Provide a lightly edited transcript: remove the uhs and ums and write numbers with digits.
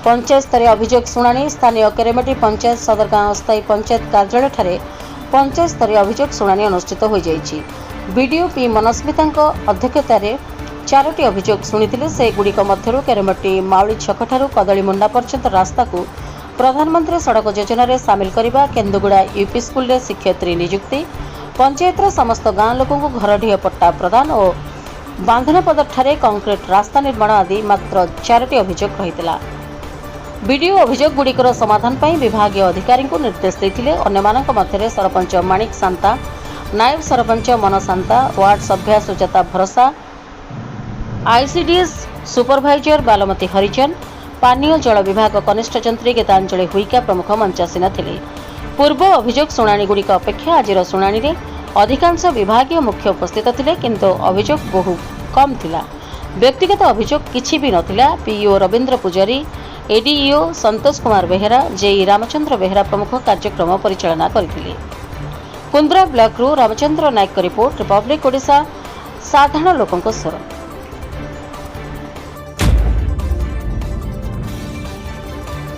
पंचायत स्तरीय अभियोग शुणाणी स्थानीय केरेमेटी पंचायत सदरगाँ अस्थायी पंचायत कार्यालय ठारे पंचायत स्तरीय अभियोग शुणाणी अनुष्ठित हो जाइछि। बीडीओ पी मनस्मिता अध्यक्षतार 4टी अभियोग शुणिथिले। से गुड़िक मध्यरु केरेमेटी माउली छक ठारू कदलीमुंडा पर्यंत रास्ता को प्रधानमंत्री सड़क योजना रे सामिल करने, केन्दुगुड़ा यूपी स्कूल रे शिक्षयित्री नियुक्ति, पंचायतर समस्त गाँ लोक घरढीह पट्टा प्रदान और बांधनपदर ठारे कंक्रीट रास्ता निर्माण आदि मात्र 4टी अभियोग रहितला। बीडीओ अभियोग गुड़िकर समाधान पर विभागीय अधिकारी को निर्देश देते। अन्यमानक मध्य सरपंच माणिक सांता, नायब सरपंच मन सांता, वार्ड सभ्या सुजाता भरोसा, आईसीडीएस सुपरभाइजर बालमती हरिजन, पानीय जल विभाग कनिष्ठ जंत्री गीतांजलि हुईका प्रमुख मंचासीन थिले। पूर्व अभियोग शुणाणी गुड़िक अपेक्षा आज शुणाणी रे अधिकांश विभागीय मुख्य उपस्थित थिले, किंतु अभियोग बहु कम थिला। व्यक्तिगत अभियोग किछि भी नथिला। पीईओ रविंद्र पुजारी, एडीईओ संतोष कुमार बेहेरा, जेई रामचंद्र बेहेरा प्रमुख कार्यक्रम परिचालना करथिले। कुंद्रा ब्लॉक रु रामचंद्र नायक रिपोर्ट, रिपब्लिक ओडिशा, साधारण लोकंक स्वर।